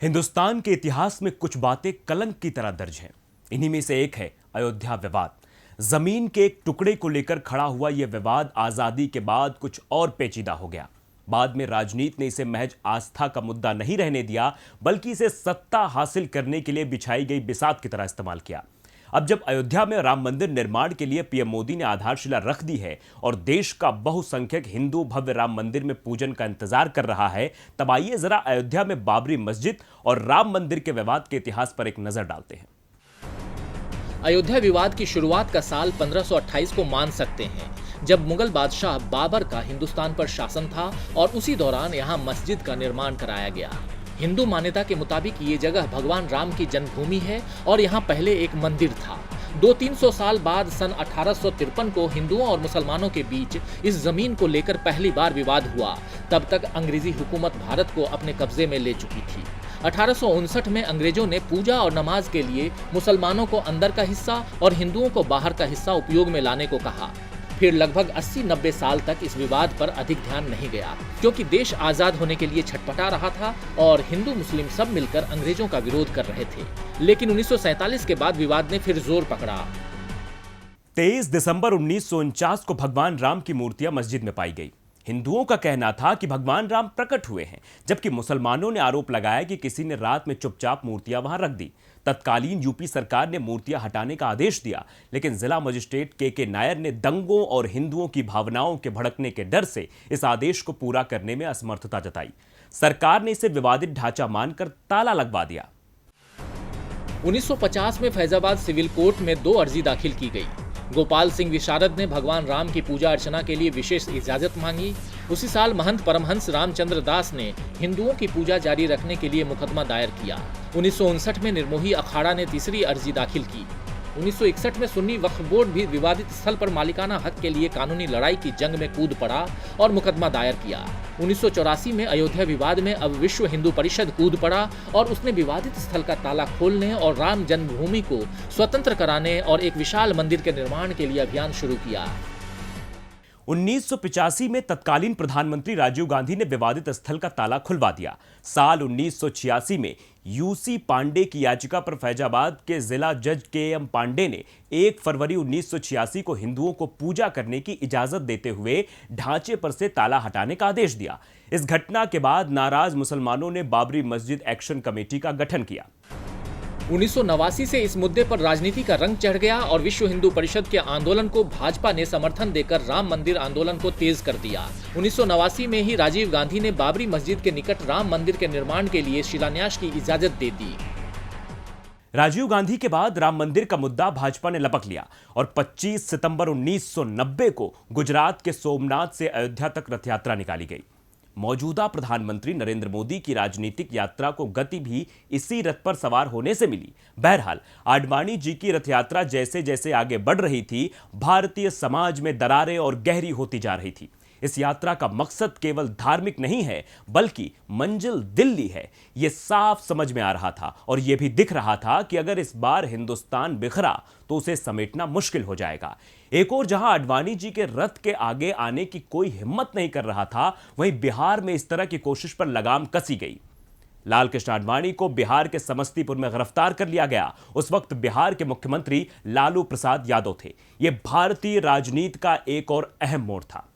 हिंदुस्तान के इतिहास में कुछ बातें कलंक की तरह दर्ज हैं। इन्हीं में से एक है अयोध्या विवाद। जमीन के एक टुकड़े को लेकर खड़ा हुआ यह विवाद आजादी के बाद कुछ और पेचीदा हो गया। बाद में राजनीति ने इसे महज आस्था का मुद्दा नहीं रहने दिया, बल्कि इसे सत्ता हासिल करने के लिए बिछाई गई बिसात की तरह इस्तेमाल किया। अब जब अयोध्या में राम मंदिर निर्माण के लिए पीएम मोदी ने आधारशिला रख दी है और देश का बहुसंख्यक हिंदू भव्य राम मंदिर में पूजन का इंतजार कर रहा है, तब आइए जरा अयोध्या में बाबरी मस्जिद और राम मंदिर के विवाद के इतिहास पर एक नजर डालते हैं। अयोध्या विवाद की शुरुआत का साल 1528 को मान सकते हैं, जब मुगल बादशाह बाबर का हिंदुस्तान पर शासन था और उसी दौरान यहाँ मस्जिद का निर्माण कराया गया। हिंदू मान्यता के मुताबिक ये जगह भगवान राम की जन्मभूमि है और यहाँ पहले एक मंदिर था। 200-300 साल बाद सन 1853 को हिंदुओं और मुसलमानों के बीच इस जमीन को लेकर पहली बार विवाद हुआ। तब तक अंग्रेजी हुकूमत भारत को अपने कब्जे में ले चुकी थी। 1859 में अंग्रेजों ने पूजा और नमाज के लिए मुसलमानों को अंदर का हिस्सा और हिंदुओं को बाहर का हिस्सा उपयोग में लाने को कहा। फिर लगभग 80-90 साल तक इस विवाद पर अधिक ध्यान नहीं गया, क्योंकि देश आजाद होने के लिए छटपटा रहा था और हिंदू मुस्लिम सब मिलकर अंग्रेजों का विरोध कर रहे थे। लेकिन 1947 के बाद विवाद ने फिर जोर पकड़ा। 23 दिसंबर 1949 को भगवान राम की मूर्तियां मस्जिद में पाई गई। हिंदुओं का कहना था कि भगवान राम प्रकट हुए हैं, जबकि मुसलमानों ने आरोप लगाया कि किसी ने रात में चुपचाप मूर्तियां वहां रख दी। तत्कालीन यूपी सरकार ने मूर्तियां हटाने का आदेश दिया, लेकिन जिला मजिस्ट्रेट के नायर ने दंगों और हिंदुओं की भावनाओं के भड़कने के डर से इस आदेश को पूरा करने में असमर्थता जताई। सरकार ने इसे विवादित ढांचा मानकर ताला लगवा दिया। 1950 में फैजाबाद सिविल कोर्ट में 2 अर्जी दाखिल की गई। गोपाल सिंह विशारद ने भगवान राम की पूजा अर्चना के लिए विशेष इजाजत मांगी। उसी साल महंत परमहंस रामचंद्र दास ने हिंदुओं की पूजा जारी रखने के लिए मुकदमा दायर किया। 1959 में निर्मोही अखाड़ा ने तीसरी अर्जी दाखिल की। 1961 में सुन्नी वक्फ बोर्ड भी विवादित स्थल पर मालिकाना हक के लिए कानूनी लड़ाई की जंग में कूद पड़ा और मुकदमा दायर किया। 1984 में अयोध्या विवाद में अब विश्व हिंदू परिषद कूद पड़ा और उसने विवादित स्थल का ताला खोलने और राम जन्मभूमि को स्वतंत्र कराने और एक विशाल मंदिर के निर्माण के लिए अभियान शुरू किया। 1985 में तत्कालीन प्रधानमंत्री राजीव गांधी ने विवादित स्थल का ताला खुलवा दिया। साल 1986 में यूसी पांडे की याचिका पर फैजाबाद के जिला जज केएम पांडे ने 1 फरवरी 1986 को हिंदुओं को पूजा करने की इजाजत देते हुए ढांचे पर से ताला हटाने का आदेश दिया। इस घटना के बाद नाराज मुसलमानों ने बाबरी मस्जिद एक्शन कमेटी का गठन किया। 1989 से इस मुद्दे पर राजनीति का रंग चढ़ गया और विश्व हिंदू परिषद के आंदोलन को भाजपा ने समर्थन देकर राम मंदिर आंदोलन को तेज कर दिया। 1989 में ही राजीव गांधी ने बाबरी मस्जिद के निकट राम मंदिर के निर्माण के लिए शिलान्यास की इजाजत दे दी। राजीव गांधी के बाद राम मंदिर का मुद्दा भाजपा ने लपक लिया और 25 सितंबर 1990 को गुजरात के सोमनाथ से अयोध्या तक रथ यात्रा निकाली गई। मौजूदा प्रधानमंत्री नरेंद्र मोदी की राजनीतिक यात्रा को गति भी इसी रथ पर सवार होने से मिली। बहरहाल आडवाणी जी की रथ यात्रा जैसे जैसे आगे बढ़ रही थी, भारतीय समाज में दरारें और गहरी होती जा रही थी। इस यात्रा का मकसद केवल धार्मिक नहीं है, बल्कि मंजिल दिल्ली है, यह साफ समझ में आ रहा था और यह भी दिख रहा था कि अगर इस बार हिंदुस्तान बिखरा तो उसे समेटना मुश्किल हो जाएगा। एक और जहां आडवाणी जी के रथ के आगे आने की कोई हिम्मत नहीं कर रहा था, वहीं बिहार में इस तरह की कोशिश पर लगाम कसी गई। लाल कृष्ण आडवाणी को बिहार के समस्तीपुर में गिरफ्तार कर लिया गया। उस वक्त बिहार के मुख्यमंत्री लालू प्रसाद यादव थे। यह भारतीय राजनीति का एक और अहम मोड़ था।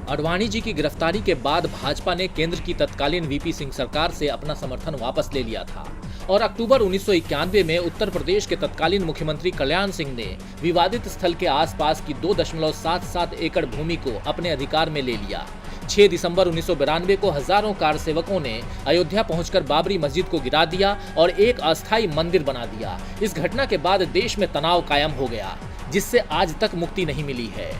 आडवाणी जी की गिरफ्तारी के बाद भाजपा ने केंद्र की तत्कालीन वीपी सिंह सरकार से अपना समर्थन वापस ले लिया था और अक्टूबर 1991 में उत्तर प्रदेश के तत्कालीन मुख्यमंत्री कल्याण सिंह ने विवादित स्थल के आसपास की 2.77 एकड़ भूमि को अपने अधिकार में ले लिया। 6 दिसंबर 1992 को हजारों कार सेवकों ने अयोध्या पहुंचकर बाबरी मस्जिद को गिरा दिया और एक अस्थायी मंदिर बना दिया। इस घटना के बाद देश में तनाव कायम हो गया, जिससे आज तक मुक्ति नहीं मिली है।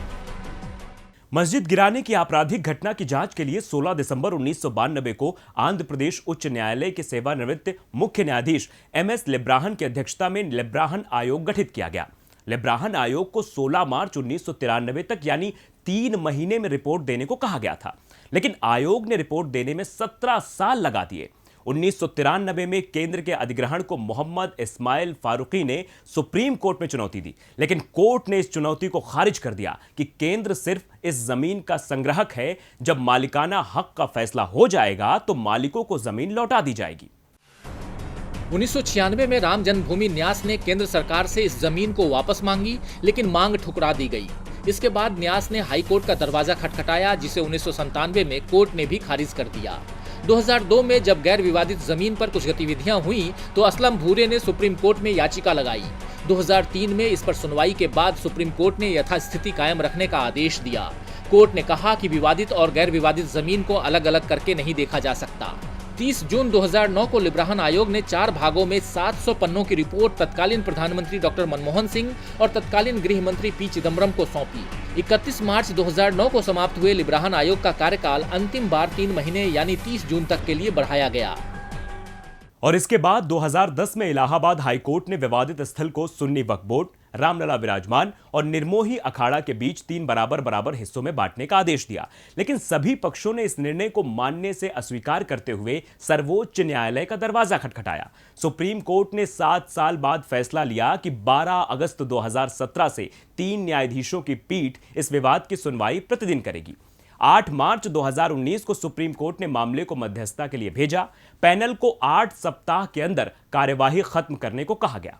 मस्जिद गिराने की आपराधिक घटना की जांच के लिए 16 दिसंबर 1992 को आंध्र प्रदेश उच्च न्यायालय के सेवानिवृत्त मुख्य न्यायाधीश एमएस लेब्राहन की अध्यक्षता में लेब्राहन आयोग गठित किया गया। लेब्राहन आयोग को 16 मार्च 1993 तक यानी 3 महीने में रिपोर्ट देने को कहा गया था, लेकिन आयोग ने रिपोर्ट देने में 17 साल लगा दिए। 1993 में केंद्र के अधिग्रहण को मोहम्मद इस्माइल फारूकी ने सुप्रीम कोर्ट में चुनौती दी, लेकिन कोर्ट ने इस चुनौती को खारिज कर दिया कि केंद्र सिर्फ इस जमीन का संग्राहक है। जब मालिकाना हक का फैसला हो जाएगा तो मालिकों को जमीन लौटा दी जाएगी। 1996 में राम जन्मभूमि न्यास ने केंद्र सरकार से इस जमीन को वापस मांगी, लेकिन मांग ठुकरा दी गई। इसके बाद न्यास ने हाई कोर्ट का दरवाजा खटखटाया, जिसे 1997 में कोर्ट ने भी खारिज कर दिया। 2002 में जब गैर विवादित जमीन पर कुछ गतिविधियां हुई तो असलम भूरे ने सुप्रीम कोर्ट में याचिका लगाई। 2003 में इस पर सुनवाई के बाद सुप्रीम कोर्ट ने यथास्थिति कायम रखने का आदेश दिया। कोर्ट ने कहा कि विवादित और गैर विवादित जमीन को अलग अलग करके नहीं देखा जा सकता। 30 जून 2009 को लिब्राहन आयोग ने 4 भागों में 700 पन्नों की रिपोर्ट तत्कालीन प्रधानमंत्री डॉक्टर मनमोहन सिंह और तत्कालीन गृह मंत्री पी चिदम्बरम को सौंपी। 31 मार्च 2009 को समाप्त हुए लिब्राहन आयोग का कार्यकाल अंतिम बार 3 महीने यानी 30 जून तक के लिए बढ़ाया गया। और इसके बाद 2010 में इलाहाबाद हाईकोर्ट ने विवादित स्थल को सुन्नी वक्फ बोर्ड, रामलला विराजमान और निर्मोही अखाड़ा के बीच 3 बराबर हिस्सों में बांटने का आदेश दिया। लेकिन सभी पक्षों ने इस निर्णय को मानने से अस्वीकार करते हुए सर्वोच्च न्यायालय का दरवाजा खटखटाया। सुप्रीम कोर्ट ने 7 साल बाद फैसला लिया कि 12 अगस्त 2017 से 3 न्यायाधीशों की पीठ इस विवाद की सुनवाई प्रतिदिन करेगी। 8 मार्च 2019 को सुप्रीम कोर्ट ने मामले को मध्यस्थता के लिए भेजा। पैनल को 8 सप्ताह के अंदर कार्यवाही खत्म करने को कहा गया।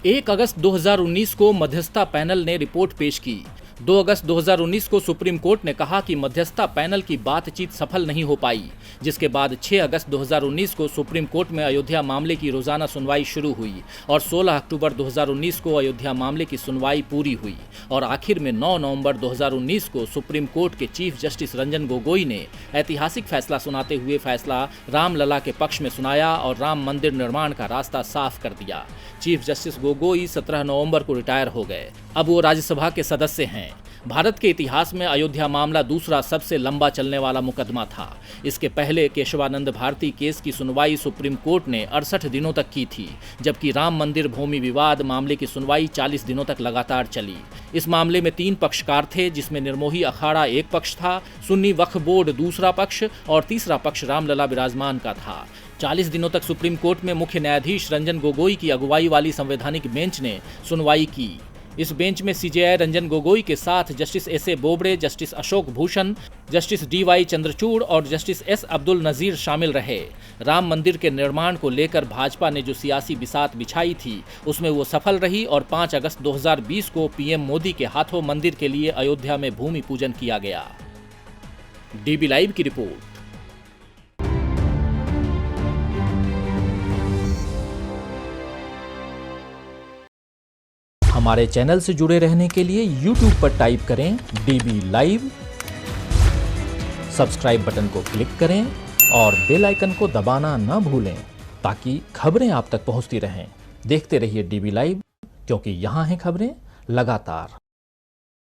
1 अगस्त 2019 को मध्यस्थता पैनल ने रिपोर्ट पेश की। 2 अगस्त 2019 को सुप्रीम कोर्ट ने कहा कि मध्यस्थता पैनल की बातचीत सफल नहीं हो पाई, जिसके बाद 6 अगस्त 2019 को सुप्रीम कोर्ट में अयोध्या मामले की रोजाना सुनवाई शुरू हुई और 16 अक्टूबर 2019 को अयोध्या मामले की सुनवाई पूरी हुई और आखिर में 9 नवंबर 2019 को सुप्रीम कोर्ट के चीफ जस्टिस रंजन गोगोई ने ऐतिहासिक फैसला सुनाते हुए फैसला रामलला के पक्ष में सुनाया और राम मंदिर निर्माण का रास्ता साफ कर दिया। चीफ जस्टिस गोगोई 17 नवंबर को रिटायर हो गए। अब वो राज्यसभा के सदस्य हैं। भारत के इतिहास में अयोध्या मामला दूसरा सबसे लंबा चलने वाला मुकदमा था। इसके पहले केशवानंद भारती केस की सुनवाई सुप्रीम कोर्ट ने 68 दिनों तक की थी, जबकि राम मंदिर भूमि विवाद मामले की सुनवाई 40 दिनों तक लगातार चली। इस मामले में 3 पक्षकार थे, जिसमें निर्मोही अखाड़ा एक पक्ष था, सुन्नी वक्फ बोर्ड दूसरा पक्ष और तीसरा पक्ष रामलला विराजमान का था। 40 दिनों तक सुप्रीम कोर्ट में मुख्य न्यायाधीश रंजन गोगोई की अगुवाई वाली संवैधानिक बेंच ने सुनवाई की। इस बेंच में सीजेआई रंजन गोगोई के साथ justice एस.ए. Bobde, justice Ashok Bhushan, justice D.Y.. Chandrachud और जस्टिस एस. अब्दुल नजीर शामिल रहे। राम मंदिर के निर्माण को लेकर भाजपा ने जो सियासी बिसात बिछाई थी, उसमें वो सफल रही और 5 अगस्त 2020 को पीएम मोदी के हाथों मंदिर के लिए अयोध्या में भूमि पूजन किया गया। डीबी लाइव की रिपोर्ट। हमारे चैनल से जुड़े रहने के लिए YouTube पर टाइप करें DB लाइव, सब्सक्राइब बटन को क्लिक करें और बेल आइकन को दबाना ना भूलें ताकि खबरें आप तक पहुंचती रहें। देखते रहिए DB लाइव, क्योंकि यहाँ हैं खबरें लगातार।